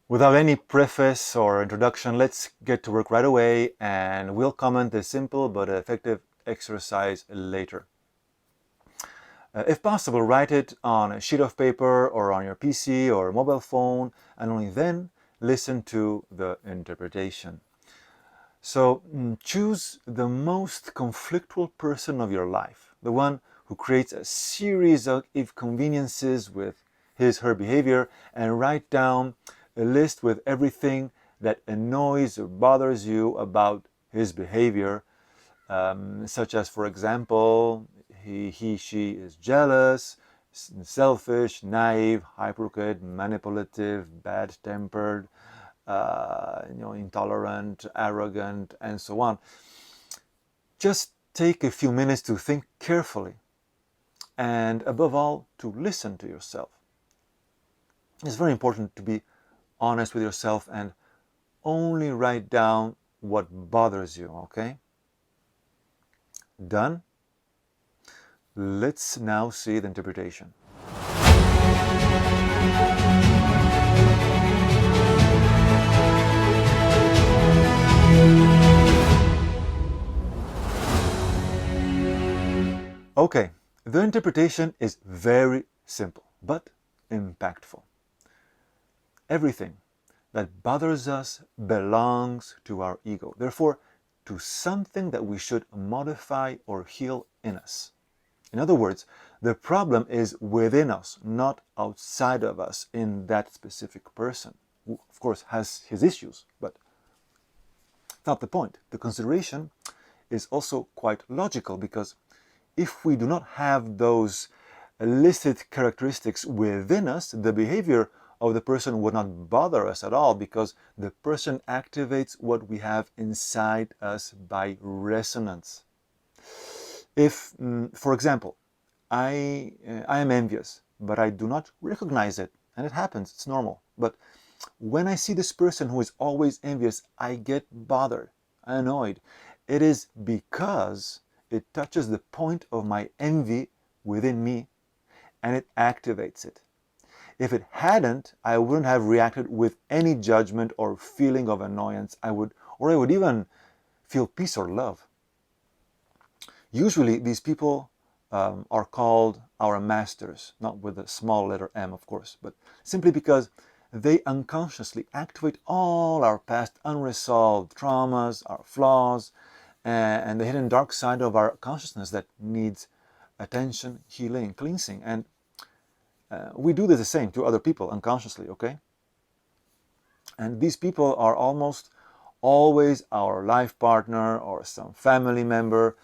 Without any preface or introduction, let's get to work right away, and we'll comment this simple but effective exercise later. If possible, write it on a sheet of paper or on your PC or mobile phone, and only then listen to the interpretation. So choose the most conflictual person of your life, the one who creates a series of inconveniences with her behavior, and write down a list with everything that annoys or bothers you about his behavior, such as, for example, she is jealous, selfish, naive, hypocrite, manipulative, bad-tempered, intolerant, arrogant, and so on. Just take a few minutes to think carefully, and above all, to listen to yourself. It's very important to be honest with yourself and only write down what bothers you, okay? Done? Let's now see the interpretation. Okay, the interpretation is very simple, but impactful. Everything that bothers us belongs to our ego, therefore to something that we should modify or heal in us. In other words, the problem is within us, not outside of us in that specific person, who of course has his issues, but not the point. The consideration is also quite logical, because if we do not have those illicit characteristics within us, the behavior of the person would not bother us at all, because the person activates what we have inside us by resonance. If, for example, I am envious, but I do not recognize it, and it happens, it's normal. But when I see this person who is always envious, I get bothered, annoyed. It is because it touches the point of my envy within me, and it activates it. If it hadn't, I wouldn't have reacted with any judgment or feeling of annoyance. I would even feel peace or love. Usually these people are called our masters, not with a small letter M, of course, but simply because they unconsciously activate all our past unresolved traumas, our flaws, and the hidden dark side of our consciousness that needs attention, healing, cleansing. And we do the same to other people unconsciously, okay? And these people are almost always our life partner or some family member.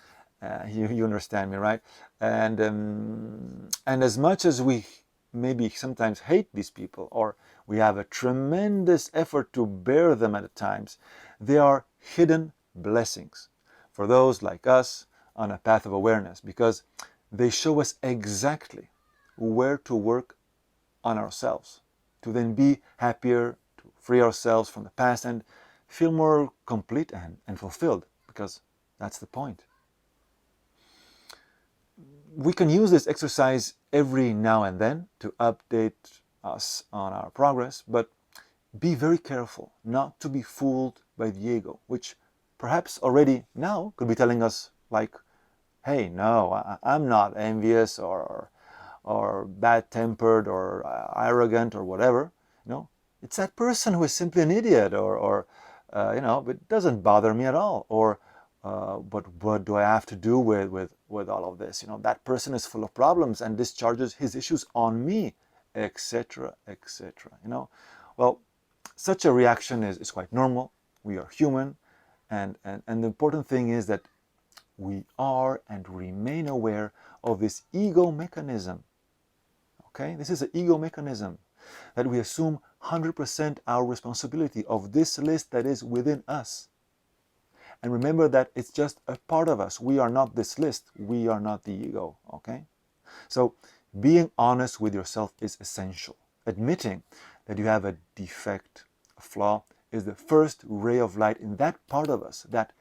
You understand me, right? And as much as we maybe sometimes hate these people, or we have a tremendous effort to bear them at times, they are hidden blessings for those like us on a path of awareness, because they show us exactly where to work on ourselves to then be happier, to free ourselves from the past and feel more complete and fulfilled, because that's the point. We can use this exercise every now and then to update us on our progress, but be very careful not to be fooled by the ego, which perhaps already now could be telling us, like, hey, no, I'm not envious or bad-tempered or arrogant or whatever. It's that person who is simply an idiot, or it doesn't bother me at all. Or but what do I have to do with all of this? That person is full of problems and discharges his issues on me, etc., etc. Well, such a reaction is quite normal. We are human, and the important thing is that we are and remain aware of this ego mechanism. Okay, this is an ego mechanism, that we assume 100% our responsibility of this list that is within us. And remember that it's just a part of us. We are not this list. We are not the ego. Okay? So being honest with yourself is essential. Admitting that you have a defect, a flaw, is the first ray of light in that part of us that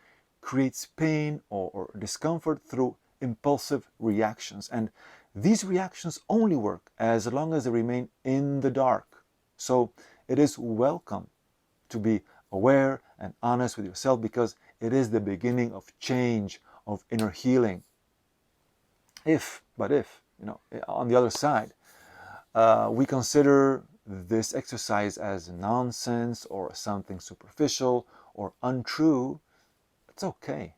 creates pain or discomfort through impulsive reactions. And these reactions only work as long as they remain in the dark. So it is welcome to be aware and honest with yourself, because it is the beginning of change, of inner healing. But if, on the other side, we consider this exercise as nonsense or something superficial or untrue, it's okay.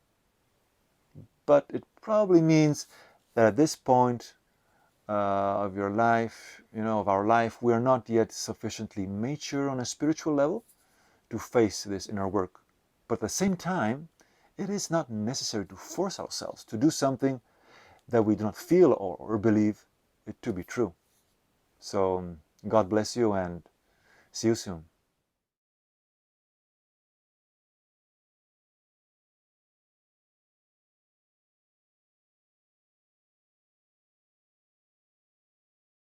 But it probably means that at this point of your life, of our life, we are not yet sufficiently mature on a spiritual level to face this inner work. But at the same time, it is not necessary to force ourselves to do something that we do not feel or believe it to be true. So God bless you, and see you soon.